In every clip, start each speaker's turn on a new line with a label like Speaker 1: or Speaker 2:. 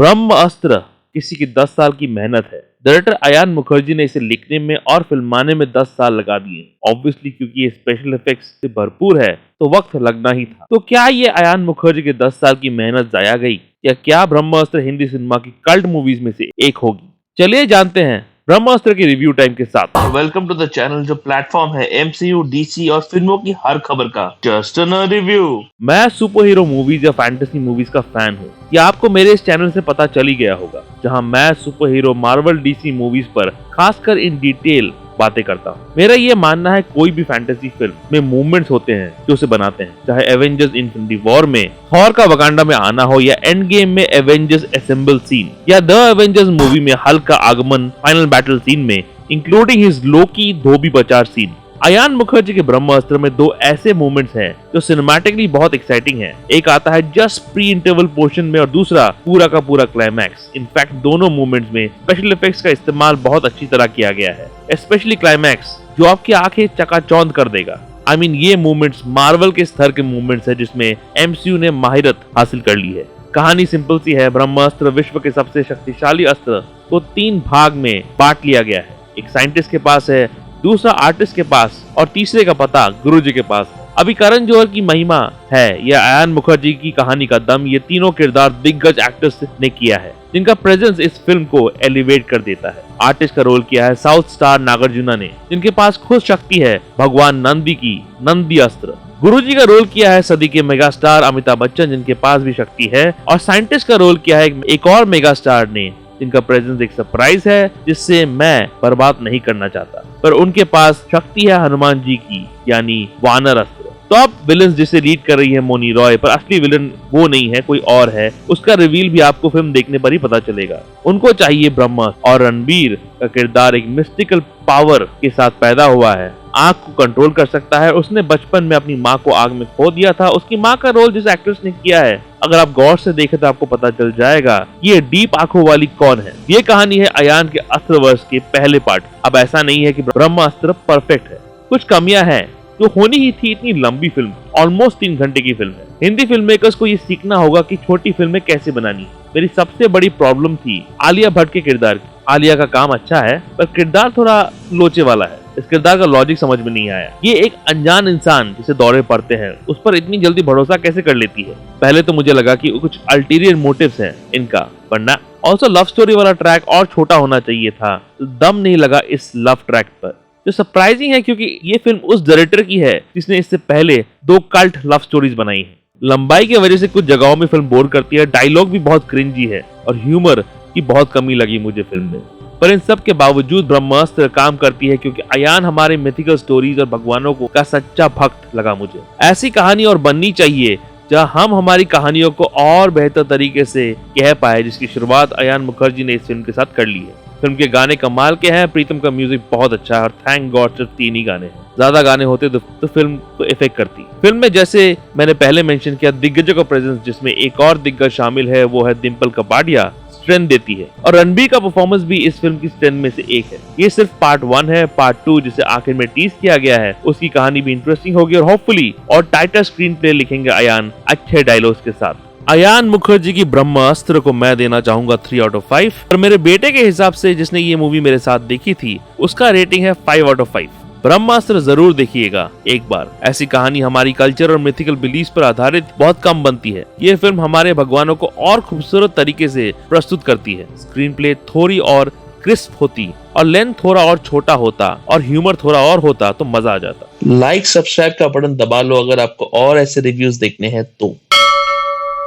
Speaker 1: ब्रह्मास्त्र किसी की 10 साल की मेहनत है। डायरेक्टर अयान मुखर्जी ने इसे लिखने में और फिल्माने में 10 साल लगा दिए। ऑब्वियसली क्योंकि ये स्पेशल इफेक्ट्स से भरपूर है तो वक्त लगना ही था। तो क्या ये अयान मुखर्जी के 10 साल की मेहनत जाया गई, या क्या ब्रह्मास्त्र हिंदी सिनेमा की कल्ट मूवीज में से एक होगी? चलिए जानते हैं ब्रह्मास्त्र की रिव्यू टाइम के साथ।
Speaker 2: वेलकम टू द चैनल, जो प्लेटफॉर्म है एमसीयू, डीसी और फिल्मों की हर खबर का। Just a review.
Speaker 1: मैं सुपर हीरो मूवीज या फैंटेसी मूवीज का फैन हूँ। ये आपको मेरे इस चैनल से पता चल ही गया होगा, जहाँ मैं super hero, Marvel, DC movies पर खासकर इन डिटेल बातें करता हूँ। मेरा ये मानना है कोई भी फैंटेसी फिल्म में मूवमेंट्स होते हैं जो उसे बनाते हैं, चाहे एवेंजर्स इन्फिनिटी वॉर में थॉर का वकांडा में आना हो, या एंड गेम में एवेंजर्स असेंबल सीन, या द एवेंजर्स मूवी में हल्क का आगमन फाइनल बैटल सीन में, इंक्लूडिंग हिज लोकी धोबी प्रचार सीन। अयान मुखर्जी के ब्रह्मास्त्र में दो ऐसे मोमेंट्स हैं जो सिनेमैटिकली बहुत एक्साइटिंग है। एक आता है जस्ट प्री इंटरवल पोर्शन में और दूसरा पूरा का पूरा क्लाइमैक्स। इनफैक्ट दोनों मोमेंट्स में स्पेशल इफेक्ट्स का इस्तेमाल बहुत अच्छी तरह किया गया है, स्पेशली क्लाइमैक्स जो आपकी आंखें चकाचौंध कर देगा। I mean, ये मूवमेंट्स मार्वल के स्तर के मूवमेंट्स है जिसमें एमसीयू ने माहिरत हासिल कर ली है। कहानी सिंपल सी है। ब्रह्मास्त्र विश्व के सबसे शक्तिशाली अस्त्र को 3 भाग में बांट लिया गया है। एक साइंटिस्ट के पास है, दूसरा आर्टिस्ट के पास और तीसरे का पता गुरुजी के पास। अभी करण जौहर की महिमा है या अयान मुखर्जी की कहानी का दम, ये तीनों किरदार दिग्गज एक्टर्स ने किया है जिनका प्रेजेंस इस फिल्म को एलिवेट कर देता है। आर्टिस्ट का रोल किया है साउथ स्टार नागार्जुना ने, जिनके पास खुद शक्ति है भगवान नंदी की नंदी अस्त्र। गुरुजी का रोल किया है सदी के मेगा स्टार अमिताभ बच्चन, जिनके पास भी शक्ति है। और साइंटिस्ट का रोल किया है एक और मेगा स्टार ने, जिनका प्रेजेंस एक सरप्राइज है जिससे मैं बर्बाद नहीं करना चाहता, पर उनके पास शक्ति है हनुमान जी की, यानी वानर अस्त्र। टॉप विलन जिसे लीड कर रही है मोनी रॉय, पर असली विलन वो नहीं है, कोई और है। उसका रिवील भी आपको फिल्म देखने पर ही पता चलेगा। उनको चाहिए ब्रह्मास्त्र, और रणबीर का किरदार एक मिस्टिकल पावर के साथ पैदा हुआ है। आग को कंट्रोल कर सकता है। उसने बचपन में अपनी माँ को आग में खो दिया था। उसकी माँ का रोल जिस एक्ट्रेस ने किया है, अगर आप गौर से देखें तो आपको पता चल जाएगा ये डीप आंखों वाली कौन है। ये कहानी है अयान के अस्त्रवर्ष के पहले पार्ट। अब ऐसा नहीं है कि ब्रह्मास्त्र परफेक्ट है, कुछ कमियां हैं जो होनी ही थी। इतनी लंबी फिल्म, ऑलमोस्ट 3 घंटे की फिल्म है। हिंदी फिल्म मेकर्स को ये सीखना होगा कि छोटी फिल्में कैसे बनानी है। मेरी सबसे बड़ी प्रॉब्लम थी आलिया भट्ट के किरदार की। आलिया का काम अच्छा है, पर किरदार थोड़ा लोचे वाला है। इस किरदार का लॉजिक समझ में नहीं आया। ये एक अनजान इंसान जिसे दौरे पड़ते हैं, उस पर इतनी जल्दी भरोसा कैसे कर लेती है? पहले तो मुझे लगा कि कुछ अल्टीरियर मोटिव्स हैं इनका, वरना ऑल्सो लव स्टोरी वाला ट्रैक और छोटा होना चाहिए था। दम नहीं लगा इस लव ट्रैक पर, जो सरप्राइजिंग है क्योंकि ये फिल्म उस डायरेक्टर की है जिसने इससे पहले 2 कल्ट लव स्टोरीज बनाई है। लंबाई की वजह से कुछ जगहों में फिल्म बोर करती है। डायलॉग भी बहुत क्रिंजी है और ह्यूमर की बहुत कमी लगी मुझे फिल्म में। पर इन सब के बावजूद ब्रह्मास्त्र काम करती है क्योंकि अयान हमारे मिथिकल स्टोरीज और भगवानों को का सच्चा भक्त लगा मुझे। ऐसी कहानी और बननी चाहिए जहां हम हमारी कहानियों को और बेहतर तरीके से कह पाए, जिसकी शुरुआत अयान मुखर्जी ने इस फिल्म के साथ कर ली है। फिल्म के गाने कमाल के हैं। प्रीतम का म्यूजिक बहुत अच्छा है और थैंक गॉड सिर्फ 3 ही गाने हैं। ज्यादा गाने होते तो फिल्म को इफेक्ट करती। फिल्म में जैसे मैंने पहले मेंशन किया, दिग्गजों का प्रेजेंस, जिसमें एक और दिग्गज शामिल है, वो है डिम्पल कपाडिया, स्ट्रेंथ देती है। और रणबीर का परफॉर्मेंस भी इस फिल्म की स्ट्रेंथ में से एक है। ये सिर्फ पार्ट 1 है। पार्ट 2 जिसे आखिर में टीज किया गया है, उसकी कहानी भी इंटरेस्टिंग होगी और होपफुली और टाइटर स्क्रीन प्ले लिखेंगे अयान अच्छे डायलॉग्स के साथ। अयान मुखर्जी की ब्रह्मास्त्र को मैं देना चाहूंगा 3 आउट ऑफ 5। और मेरे बेटे के हिसाब से, जिसने ये मूवी मेरे साथ देखी थी, उसका रेटिंग है 5 आउट ऑफ 5। ब्रह्मास्त्र जरूर देखिएगा एक बार। ऐसी कहानी हमारी कल्चर और मिथिकल बिलीफ पर आधारित बहुत कम बनती है। ये फिल्म हमारे भगवानों को और खूबसूरत तरीके से प्रस्तुत करती है। स्क्रीन प्ले थोड़ी और क्रिस्प होती और लेंथ थोड़ा और छोटा होता और ह्यूमर थोड़ा और होता तो मजा आ जाता।
Speaker 2: लाइक सब्सक्राइब का बटन दबा लो अगर आपको और ऐसे रिव्यूज देखने हैं तो।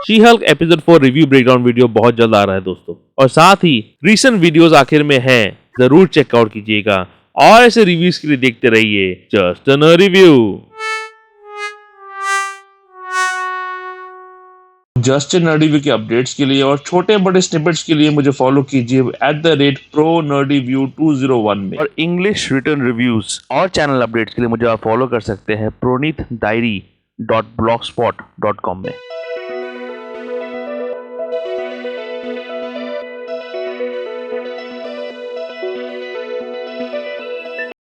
Speaker 1: She Hulk episode 4 review breakdown video बहुत जल्द आ रहा है दोस्तों, और साथ ही रीसेंट वीडियोस आखिर में हैं, जरूर चेकआउट कीजिएगा। और ऐसे रिव्यूज के लिए देखते रहिए just a review.
Speaker 2: Just a review के अपडेट्स के लिए और छोटे बड़े स्निपेट्स के लिए मुझे फॉलो कीजिए @ProNerdyView201 में।
Speaker 1: और इंग्लिश रिटर्न रिव्यूज और चैनल अपडेट्स के लिए मुझे आप फॉलो कर सकते हैं pronitdiary.blogspot.com में।